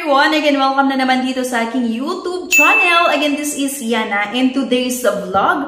everyone! Again, welcome na naman dito sa aking YouTube channel. Again, this is Yana. In today's vlog,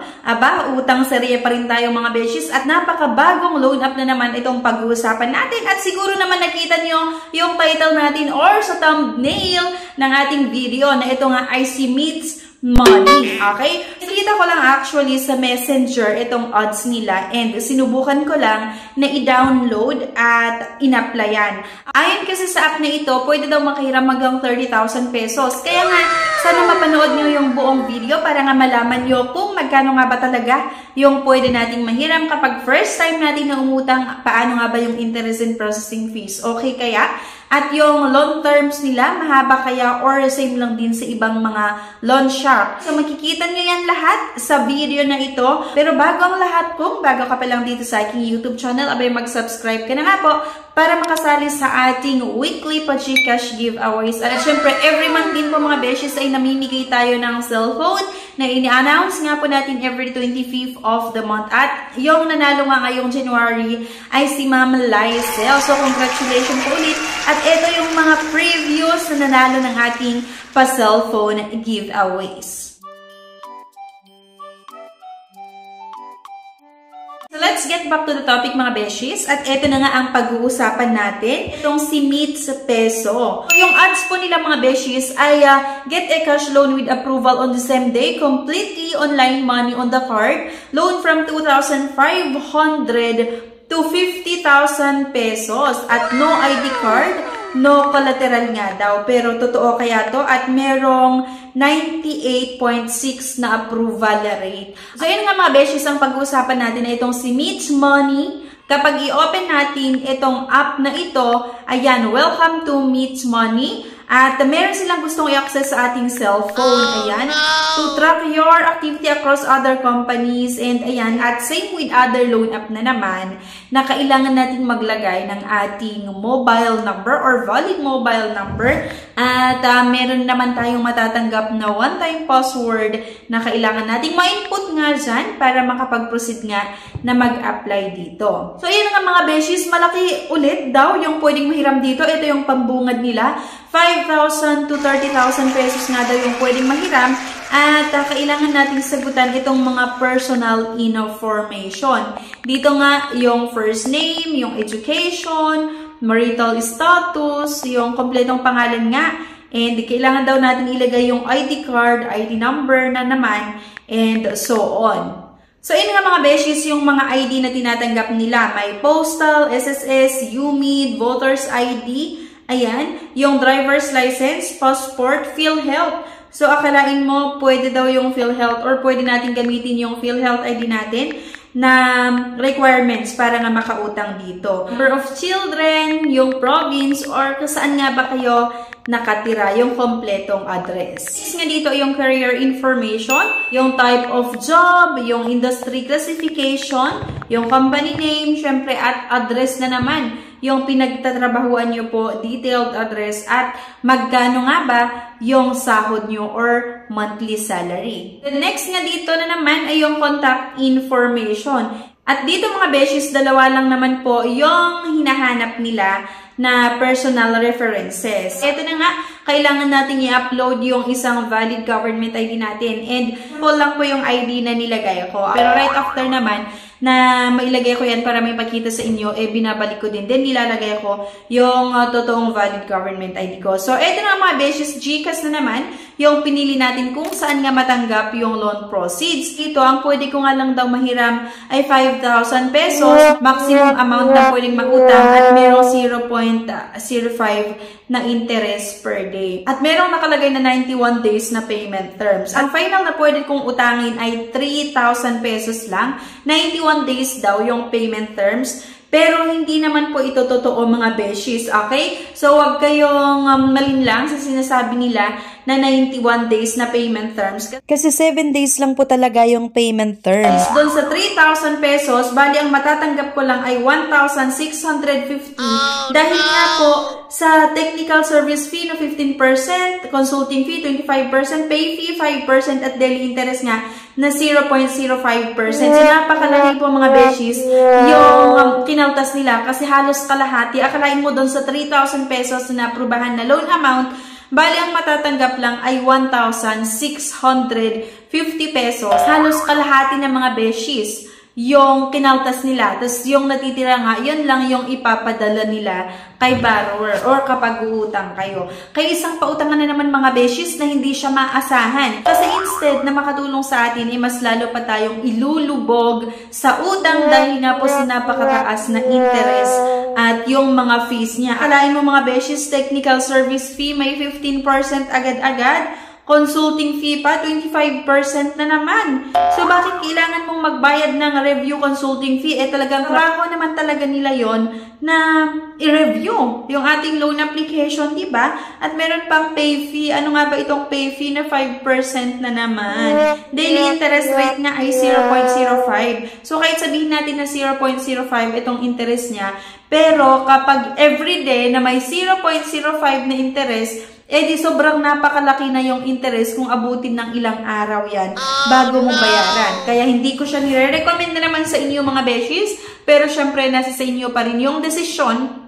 utang serye pa rin tayo mga beshies at napakabagong loan up na naman itong pag-uusapan natin. At siguro naman nakita nyo yung title natin or sa thumbnail ng ating video na ito nga ay si Meets Money. Okay? Nakita ko lang actually sa Messenger itong odds nila and sinubukan ko lang na i-download at in-applyan. Ayon kasi sa app na ito, pwede daw makahiram hanggang 30,000 pesos. Kaya nga, sana mapanood nyo yung buong video para nga malaman nyo kung magkano nga ba talaga yung pwede nating mahiram kapag first time natin na umutang, paano nga ba yung interest and processing fees. Okay kaya? At yung loan terms nila, mahaba kaya or same lang din sa ibang mga loan shop. So makikita nyo yan lahat sa video na ito. Pero bago ang lahat, kung bago ka pa lang dito sa aking YouTube channel, abay mag-subscribe ka na nga po para makasali sa ating weekly pa-Gcash giveaways. At syempre, every month din po mga beshes ay namimigay tayo ng cellphone na ini-announce nga po natin every 25th of the month. At yung nanalo nga ngayong January ay si Ma'am Lysel. So congratulations po ulit. At ito yung mga previews na nanalo ng ating pa-cellphone giveaways. So let's get back to the topic mga beshies. At ito na nga ang pag-uusapan natin. Itong si Meets Peso. So, yung ads po nila mga beshies ay get a cash loan with approval on the same day. Completely online money on the card. Loan from 2,500 to 50,000 pesos. At no ID card, no collateral nga daw. Pero totoo kaya to at merong 98.6 na approval rate. So yun nga mga beshes ang pag-uusapan natin na itong si Meets Money. Kapag i-open natin itong app na ito, ayan, welcome to Meets Money. At meron silang gustong i-access sa ating cellphone, ayan, to track your activity across other companies. And ayan, at same with other loan app na naman, na kailangan natin maglagay ng ating mobile number or valid mobile number. At meron naman tayong matatanggap na one-time password na kailangan nating ma-input nga dyan para makapag-proceed nga na mag-apply dito. So, ayan nga mga beshies, malaki ulit daw yung pwedeng mahiram dito. Ito yung pambungad nila. 5,000 to 30,000 pesos nga daw yung pwedeng mahiram. At kailangan nating sagutan itong mga personal information. Dito nga yung first name, yung education, marital status, yung kompletong pangalan nga. And kailangan daw natin ilagay yung ID card, ID number na naman, and so on. So, yun nga mga beshies, yung mga ID na tinatanggap nila. May postal, SSS, UMID, voters ID, ayan, yung driver's license, passport, PhilHealth. So, akalain mo, pwede daw yung PhilHealth or pwede natin gamitin yung PhilHealth ID natin na requirements para nga makautang dito. Number of children, yung province, or saan nga ba kayo nakatira, yung kompletong address. Nga dito yung career information, yung type of job, yung industry classification, yung company name, syempre at address na naman, yung pinagtatrabahuan nyo po, detailed address, at magkano nga ba yung sahod nyo or monthly salary. The next nga dito na naman ay yung contact information. At dito mga beshies, dalawa lang naman po yung hinahanap nila na personal references. Ito na nga, kailangan natin i-upload yung isang valid government ID natin. And full lang po yung ID na nilagay ko. Pero right after naman, na mailagay ko yan para may pakita sa inyo, binabalik ko din. Then, nilalagay ko yung totoong valid government ID ko. So, ito na mga beshes, GCash na naman, yung pinili natin kung saan nga matanggap yung loan proceeds. Ito, ang pwede ko nga lang daw mahiram ay 5,000 pesos. Maximum amount na pwedeng mautang at merong 0.05 na interest per day. At merong nakalagay na 91 days na payment terms. Ang final na pwede kong utangin ay 3,000 pesos lang. 91 days daw yung payment terms. Pero hindi naman po ito totoo mga beshies, okay? So, wag kayong malinlang sa sinasabi nila na 91 days na payment terms. Kasi 7 days lang po talaga yung payment terms. Doon sa 3,000 pesos, bali ang matatanggap ko lang ay 1,650 dahil nga po sa technical service fee na 15%, consulting fee 25%, pay fee 5% at daily interest nga na 0.05%. So, napakalaki po mga beshies yung kinaltas nila kasi halos kalahati. Akalain mo doon sa 3,000 pesos na aprubahan na loan amount Bali, ang matatanggap lang ay 1,650 pesos. Halos kalahati ng mga beshies yung kinaltas nila. Tapos yung natitira nga, yun lang yung ipapadala nila kay borrower or kapag uutang kayo. Kaya isang pautangan na naman mga beshies na hindi siya maasahan. Kasi instead na makatulong sa atin, mas lalo pa tayong ilulubog sa utang dahil nga po sa napakataas na interest at yung mga fees niya. Alain mo mga beshies, technical service fee may 15% agad-agad. Consulting fee pa, 25% na naman. So, bakit kailangan mong magbayad ng review consulting fee? Talagang trabaho naman talaga nila yon na i-review yung ating loan application, di ba? At meron pang pay fee. Ano nga ba itong pay fee na 5% na naman? Daily interest rate nga ay 0.05. So, kahit sabihin natin na 0.05 itong interest niya, pero kapag everyday na may 0.05 na interest, di sobrang napakalaki na yung interest kung abutin ng ilang araw yan bago mo bayaran. Kaya hindi ko siya nire-recommend na naman sa inyo mga beshies, pero syempre nasa sa inyo pa rin yung desisyon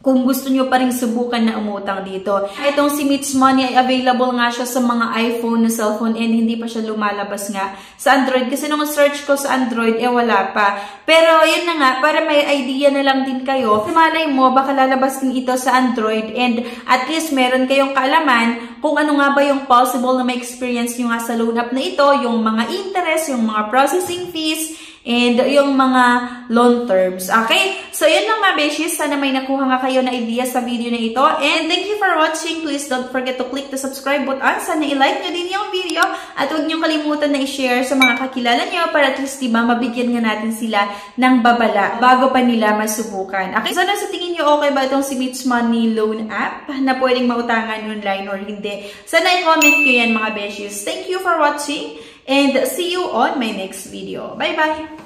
kung gusto nyo pa rin subukan na umutang dito. Itong si Meets Money ay available nga siya sa mga iPhone na cellphone and hindi pa siya lumalabas nga sa Android. Kasi nung search ko sa Android, wala pa. Pero yun na nga, para may idea na lang din kayo. Malay mo, baka lalabas din ito sa Android and at least meron kayong kaalaman kung ano nga ba yung possible na may experience nyo nga sa loan app na ito, yung mga interest, yung mga processing fees, and yung mga loan terms. Okay? So, yun lang mga beshies. Sana may nakuha nga kayo na idea sa video na ito. And thank you for watching. Please don't forget to click the subscribe button. Sana i-like nyo din yung video. At huwag nyo kalimutan na i-share sa mga kakilala nyo para at least diba, mabigyan nga natin sila ng babala bago pa nila masubukan. Okay? So, sa tingin nyo okay ba itong si Meets Money loan app na pwedeng mautangan online or hindi? Sana i-comment nyo yan mga beshies. Thank you for watching. And see you on my next video. Bye-bye!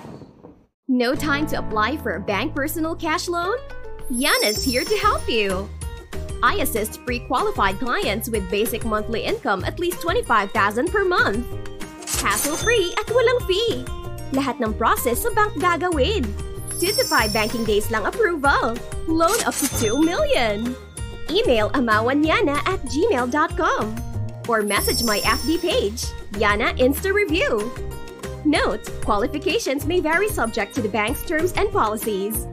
No time to apply for a bank personal cash loan? Yana's here to help you. I assist pre-qualified clients with basic monthly income at least 25,000 per month. Hassle-free at walang fee. Lahat ng process sa bank gagawin. 2 to 5 banking days lang approval. Loan up to 2 million. Email amawanyana@gmail.com or message my FB page, Yana Insta Review. Note, qualifications may vary subject to the bank's terms and policies.